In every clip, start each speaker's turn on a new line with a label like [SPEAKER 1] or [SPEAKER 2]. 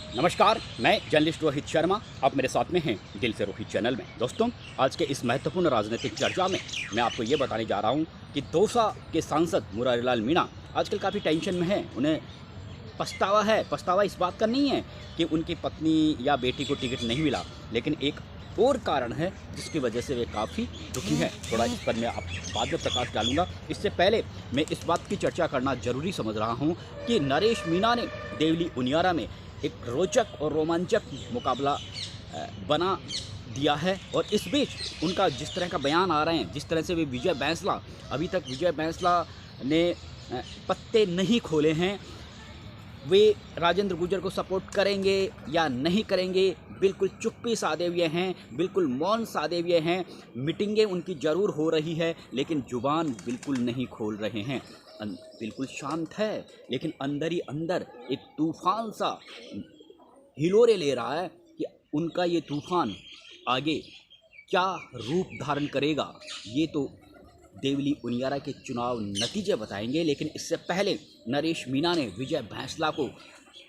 [SPEAKER 1] नमस्कार, मैं जर्नलिस्ट रोहित शर्मा। आप मेरे साथ में हैं दिल से रोहित चैनल में। दोस्तों, आज के इस महत्वपूर्ण राजनीतिक चर्चा में मैं आपको ये बताने जा रहा हूँ कि दौसा के सांसद मुरारीलाल मीणा आजकल काफ़ी टेंशन में हैं। उन्हें पछतावा है। पछतावा इस बात का नहीं है कि उनकी पत्नी या बेटी को टिकट नहीं मिला, लेकिन एक और कारण है जिसकी वजह से वे काफ़ी दुखी हैं। थोड़ा इस पर मैं आप बाद में प्रकाश डालूंगा। इससे पहले मैं इस बात की चर्चा करना जरूरी समझ रहा हूँ कि नरेश मीणा ने देवली उनियारा में एक रोचक और रोमांचक मुकाबला बना दिया है। और इस बीच उनका जिस तरह का बयान आ रहे हैं, जिस तरह से वे विजय बैंसला, अभी तक विजय बैंसला ने पत्ते नहीं खोले हैं, वे राजेंद्र गुर्जर को सपोर्ट करेंगे या नहीं करेंगे, बिल्कुल चुप्पी साधे हुए हैं, बिल्कुल मौन साधे हुए हैं। मीटिंगें उनकी ज़रूर हो रही है, लेकिन जुबान बिल्कुल नहीं खोल रहे हैं। बिल्कुल शांत है, लेकिन अंदर ही अंदर एक तूफान सा हिलोरे ले रहा है कि उनका ये तूफान आगे क्या रूप धारण करेगा, ये तो देवली उनियारा के चुनाव नतीजे बताएंगे। लेकिन इससे पहले नरेश मीणा ने विजय बैंसला को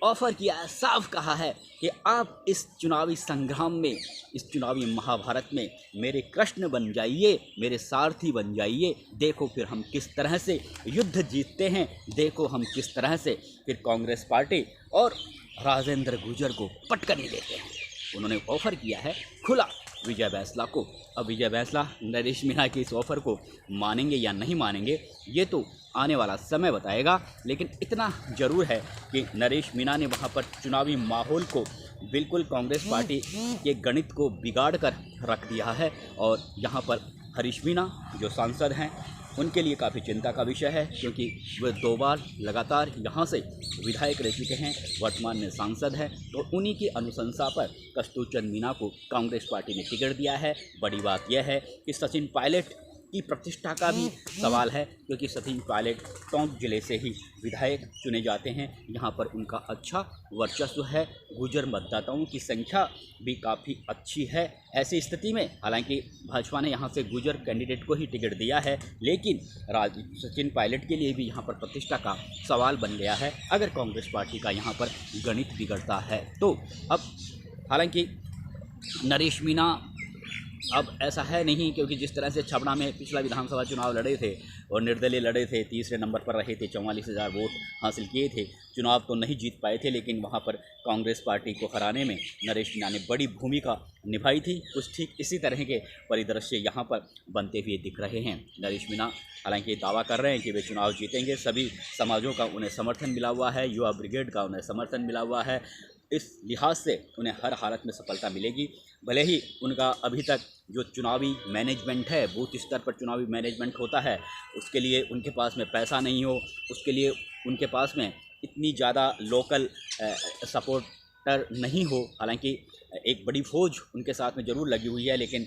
[SPEAKER 1] ऑफर किया है, साफ कहा है कि आप इस चुनावी संग्राम में, इस चुनावी महाभारत में मेरे कृष्ण बन जाइए, मेरे सारथी बन जाइए। देखो फिर हम किस तरह से युद्ध जीतते हैं, देखो हम किस तरह से फिर कांग्रेस पार्टी और राजेंद्र गुर्जर को पटकनी देते हैं। उन्होंने ऑफर किया है खुला विजय बैंसला को। अब विजय बैंसला नरेश मीणा की इस ऑफ़र को मानेंगे या नहीं मानेंगे, ये तो आने वाला समय बताएगा। लेकिन इतना ज़रूर है कि नरेश मीणा ने वहाँ पर चुनावी माहौल को बिल्कुल कांग्रेस पार्टी के गणित को बिगाड़ कर रख दिया है। और यहाँ पर हरीश मीणा जो सांसद हैं, उनके लिए काफ़ी चिंता का विषय है, क्योंकि वे 2 बार लगातार यहाँ से विधायक रह चुके हैं, वर्तमान में सांसद हैं। तो उन्हीं की अनुशंसा पर कस्तूरचंद मीणा को कांग्रेस पार्टी ने टिकट दिया है। बड़ी बात यह है कि सचिन पायलट की प्रतिष्ठा का भी सवाल है, क्योंकि सचिन पायलट टोंक जिले से ही विधायक चुने जाते हैं। यहाँ पर उनका अच्छा वर्चस्व है, गुर्जर मतदाताओं की संख्या भी काफ़ी अच्छी है। ऐसी स्थिति में हालांकि भाजपा ने यहाँ से गुर्जर कैंडिडेट को ही टिकट दिया है, लेकिन सचिन पायलट के लिए भी यहाँ पर प्रतिष्ठा का सवाल बन गया है अगर कांग्रेस पार्टी का यहाँ पर गणित बिगड़ता है तो। अब हालांकि नरेश मीणा अब ऐसा है नहीं, क्योंकि जिस तरह से छबड़ा में पिछला विधानसभा चुनाव लड़े थे और निर्दलीय लड़े थे, तीसरे नंबर पर रहे थे, 44,000 वोट हासिल किए थे। चुनाव तो नहीं जीत पाए थे, लेकिन वहाँ पर कांग्रेस पार्टी को हराने में नरेश मीणा ने बड़ी भूमिका निभाई थी। कुछ ठीक इसी तरह के परिदृश्य यहाँ पर बनते हुए दिख रहे हैं। नरेश मीणा हालांकि दावा कर रहे हैं कि वे चुनाव जीतेंगे। सभी समाजों का उन्हें समर्थन मिला हुआ है, युवा ब्रिगेड का उन्हें समर्थन मिला हुआ है। इस लिहाज से उन्हें हर हालत में सफलता मिलेगी। भले ही उनका अभी तक जो चुनावी मैनेजमेंट है, बूथ स्तर पर चुनावी मैनेजमेंट होता है, उसके लिए उनके पास में पैसा नहीं हो, उसके लिए उनके पास में इतनी ज़्यादा लोकल सपोर्टर नहीं हो। हालांकि एक बड़ी फौज उनके साथ में ज़रूर लगी हुई है, लेकिन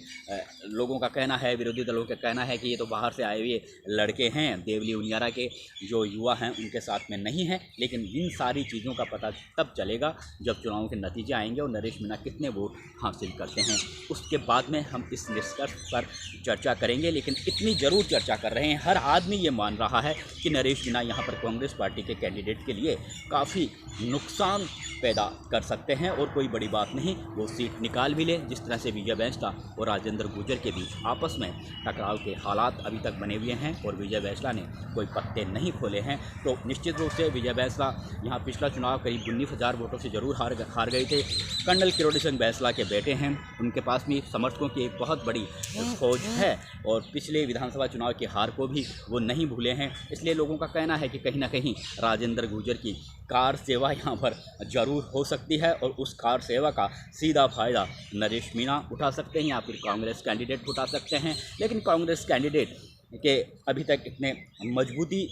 [SPEAKER 1] लोगों का कहना है, विरोधी दलों का कहना है कि ये तो बाहर से आए हुए लड़के हैं, देवली उनियारा के जो युवा हैं उनके साथ में नहीं है। लेकिन इन सारी चीज़ों का पता तब चलेगा जब चुनाव के नतीजे आएंगे और नरेश मीणा कितने वोट हासिल करते हैं, उसके बाद में हम इस निष्कर्ष पर चर्चा करेंगे। लेकिन इतनी ज़रूर चर्चा कर रहे हैं, हर आदमी ये मान रहा है कि नरेश मीणा यहाँ पर कांग्रेस पार्टी के कैंडिडेट के लिए काफ़ी नुकसान पैदा कर सकते हैं। और कोई बड़ी बात नहीं, वो सीट निकाल भी ले। जिस तरह से विजय बैंसला और राजेंद्र गुर्जर के बीच आपस में टकराव के हालात अभी तक बने हुए हैं और विजय बैंसला ने कोई पत्ते नहीं खोले हैं, तो निश्चित रूप से विजय बैंसला यहाँ पिछला चुनाव करीब 19,000 वोटों से जरूर हार गए थे। कर्नल किरोड़ी सिंह बैंसला के बेटे हैं, उनके पास भी समर्थकों की एक बहुत बड़ी फौज है और पिछले विधानसभा चुनाव की हार को भी वो नहीं भूले हैं। इसलिए लोगों का कहना है कि कहीं ना कहीं राजेंद्र गुर्जर की कार सेवा यहाँ पर जरूर हो सकती है और उस कार सेवा का सीधा फायदा नरेश मीणा उठा सकते हैं या फिर कांग्रेस कैंडिडेट उठा सकते हैं। लेकिन कांग्रेस कैंडिडेट के अभी तक इतने मजबूती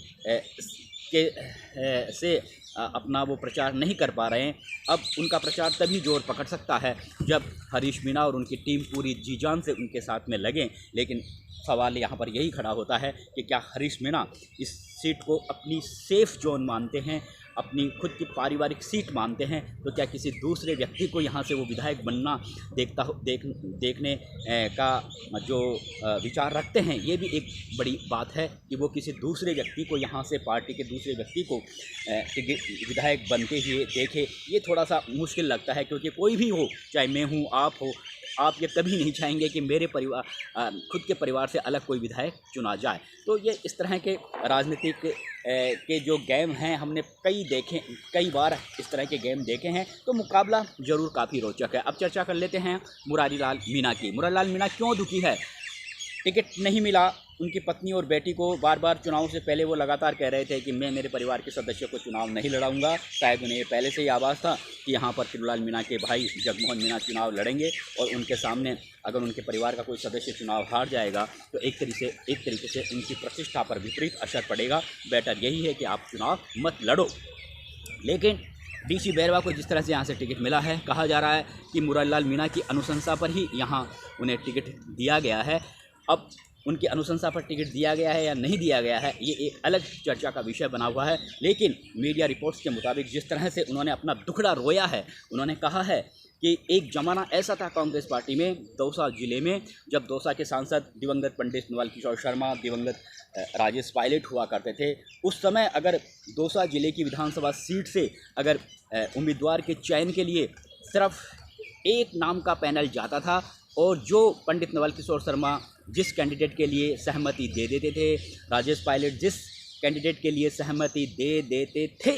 [SPEAKER 1] से अपना वो प्रचार नहीं कर पा रहे हैं। अब उनका प्रचार तभी जोर पकड़ सकता है जब हरीश मीणा और उनकी टीम पूरी जी जान से उनके साथ में लगें। लेकिन सवाल यहाँ पर यही खड़ा होता है कि क्या हरीश मीणा इस सीट को अपनी सेफ जोन मानते हैं, अपनी खुद की पारिवारिक सीट मानते हैं, तो क्या किसी दूसरे व्यक्ति को यहाँ से वो विधायक बनना देखने का जो विचार रखते हैं, ये भी एक बड़ी बात है कि वो किसी दूसरे व्यक्ति को यहाँ से, पार्टी के दूसरे व्यक्ति को विधायक बनते हुए देखे। ये थोड़ा सा मुश्किल लगता है, क्योंकि कोई भी हो, चाहे मैं हूँ, आप हो, आप ये कभी नहीं चाहेंगे कि मेरे परिवार खुद के परिवार से अलग कोई विधायक चुना जाए। तो ये इस तरह के राजनीतिक के जो गेम हैं, हमने कई बार इस तरह के गेम देखे हैं, तो मुकाबला ज़रूर काफ़ी रोचक है। अब चर्चा कर लेते हैं मुरारी लाल मीणा की। मुरारी लाल मीणा क्यों दुखी है? टिकट नहीं मिला। उनकी पत्नी और बेटी को बार बार चुनाव से पहले वो लगातार कह रहे थे कि मैं मेरे परिवार के सदस्यों को चुनाव नहीं लड़ाऊंगा। शायद उन्हें पहले से ही आभास था कि यहाँ पर किरोड़ीलाल मीणा के भाई जगमोहन मीणा चुनाव लड़ेंगे, और उनके सामने अगर उनके परिवार का कोई सदस्य चुनाव हार जाएगा तो एक तरीके से उनकी प्रतिष्ठा पर विपरीत असर पड़ेगा। बेटर यही है कि आप चुनाव मत लड़ो। लेकिन डीसी बैरवा को जिस तरह से यहाँ से टिकट मिला है, कहा जा रहा है कि मुरारी लाल मीणा की अनुशंसा पर ही यहाँ उन्हें टिकट दिया गया है। अब उनकी अनुशंसा पर टिकट दिया गया है या नहीं दिया गया है, ये एक अलग चर्चा का विषय बना हुआ है। लेकिन मीडिया रिपोर्ट्स के मुताबिक जिस तरह से उन्होंने अपना दुखड़ा रोया है, उन्होंने कहा है कि एक ज़माना ऐसा था कांग्रेस पार्टी में, दौसा ज़िले में, जब दौसा के सांसद दिवंगत पंडित नवल किशोर शर्मा, दिवंगत राजेश पायलट हुआ करते थे। उस समय अगर दौसा ज़िले की विधानसभा सीट से अगर उम्मीदवार के चयन के लिए सिर्फ एक नाम का पैनल जाता था, और जो पंडित नवल किशोर शर्मा जिस कैंडिडेट के लिए सहमति दे देते थे, राजेश पायलट जिस कैंडिडेट के लिए सहमति दे देते थे,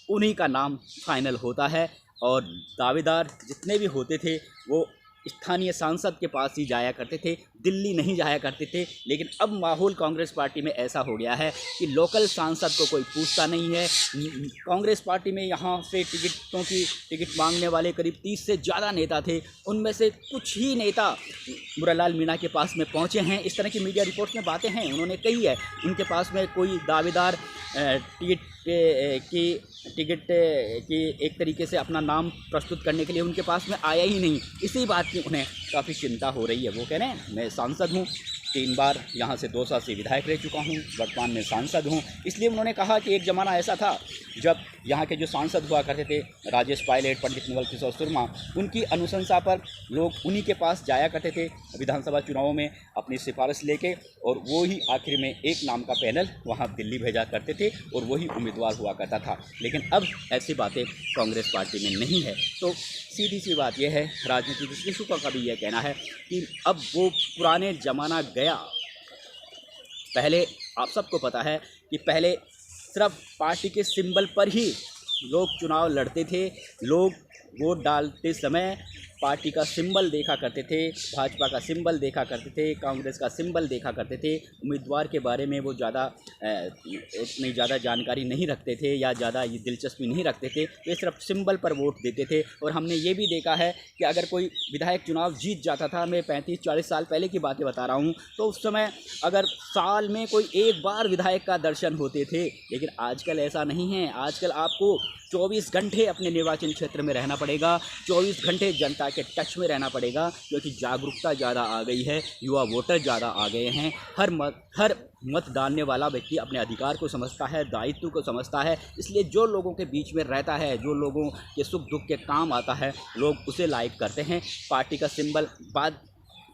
[SPEAKER 1] उन्हीं का नाम फाइनल होता है। और दावेदार जितने भी होते थे वो स्थानीय सांसद के पास ही जाया करते थे, दिल्ली नहीं जाया करते थे। लेकिन अब माहौल कांग्रेस पार्टी में ऐसा हो गया है कि लोकल सांसद को कोई पूछता नहीं है। कांग्रेस पार्टी में यहाँ से टिकट मांगने वाले करीब 30 से ज़्यादा नेता थे, उनमें से कुछ ही नेता मुरारी लाल मीणा के पास में पहुँचे हैं। इस तरह की मीडिया रिपोर्ट्स में बातें हैं, उन्होंने कही है। उनके पास में कोई दावेदार टिकट की एक तरीके से अपना नाम प्रस्तुत करने के लिए उनके पास में आया ही नहीं। इसी बात की उन्हें काफ़ी चिंता हो रही है। वो कह रहे हैं मैं सांसद हूँ, 3 बार यहाँ से दौसा से विधायक रह चुका हूँ, वर्तमान में सांसद हूँ। इसलिए उन्होंने कहा कि एक ज़माना ऐसा था जब यहाँ के जो सांसद हुआ करते थे, राजेश पायलट, पंडित नवल किशोर शर्मा, उनकी अनुशंसा पर लोग उन्हीं के पास जाया करते थे विधानसभा चुनावों में अपनी सिफारिश लेके, और वो ही आखिर में एक नाम का पैनल वहाँ दिल्ली भेजा करते थे और वही उम्मीदवार हुआ करता था। लेकिन अब ऐसी बातें कांग्रेस पार्टी में नहीं है। तो सीधी सी बात यह है, राजनीतिक विश्लेषकों का भी यह कहना है कि अब वो पुराने ज़माना गया। पहले आप सबको पता है कि पहले सिर्फ पार्टी के सिंबल पर ही लोग चुनाव लड़ते थे। लोग वोट डालते समय पार्टी का सिंबल देखा करते थे, भाजपा का सिंबल देखा करते थे, कांग्रेस का सिंबल देखा करते थे। उम्मीदवार के बारे में वो उतनी ज़्यादा जानकारी नहीं रखते थे या ज़्यादा ये दिलचस्पी नहीं रखते थे, वे सिर्फ सिंबल पर वोट देते थे। और हमने ये भी देखा है कि अगर कोई विधायक चुनाव जीत जाता था, मैं 35-40 साल पहले की बातें बता रहा हूँ, तो उस समय अगर साल में कोई एक बार विधायक का दर्शन होते थे। लेकिन आजकल ऐसा नहीं है। आजकल आपको 24 घंटे अपने निर्वाचन क्षेत्र में रहना पड़ेगा, 24 घंटे जनता के टच में रहना पड़ेगा, क्योंकि जागरूकता ज़्यादा आ गई है, युवा वोटर ज़्यादा आ गए हैं। हर मत डालने वाला व्यक्ति अपने अधिकार को समझता है, दायित्व को समझता है। इसलिए जो लोगों के बीच में रहता है, जो लोगों के सुख दुख के काम आता है, लोग उसे लाइक करते हैं। पार्टी का सिंबल बाद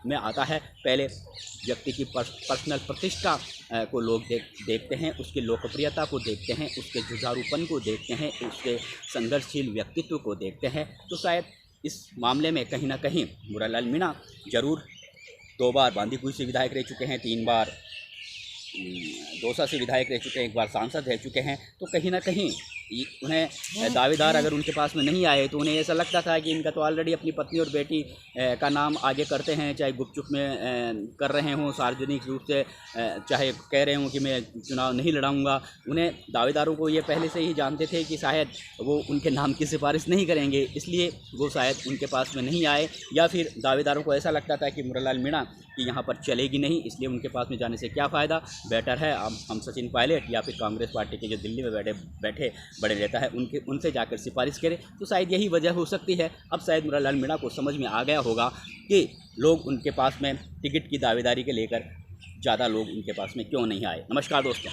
[SPEAKER 1] में आता है, पहले व्यक्ति की पर्सनल प्रतिष्ठा को लोग देखते हैं, उसकी लोकप्रियता को देखते हैं, उसके जुझारूपन को देखते हैं, उसके संघर्षशील व्यक्तित्व को देखते हैं। तो शायद इस मामले में कहीं ना कहीं मुरारी लाल मीणा जरूर 2 बार बांदीकुई से विधायक रह चुके हैं, 3 बार दौसा से विधायक रह चुके हैं, 1 बार सांसद रह चुके हैं। तो कहीं ना कहीं उन्हें दावेदार अगर उनके पास में नहीं आए तो उन्हें ऐसा लगता था कि इनका तो ऑलरेडी अपनी पत्नी और बेटी का नाम आगे करते हैं, चाहे गुपचुप में कर रहे हों, सार्वजनिक रूप से चाहे कह रहे हों कि मैं चुनाव नहीं लड़ाऊंगा। उन्हें दावेदारों को ये पहले से ही जानते थे कि शायद वो उनके नाम की सिफारिश नहीं करेंगे, इसलिए वो शायद उनके पास में नहीं आए। या फिर दावेदारों को ऐसा लगता था कि मुरारी लाल मीणा कि यहाँ पर चलेगी नहीं, इसलिए उनके पास में जाने से क्या फ़ायदा, बेटर है हम सचिन पायलट या फिर कांग्रेस पार्टी के जो दिल्ली में बैठे बड़े नेता है उनसे जाकर सिफारिश करें। तो शायद यही वजह हो सकती है। अब शायद मुरारी लाल मीणा को समझ में आ गया होगा कि लोग उनके पास में टिकट की दावेदारी के लेकर ज़्यादा लोग उनके पास में क्यों नहीं आए। नमस्कार दोस्तों।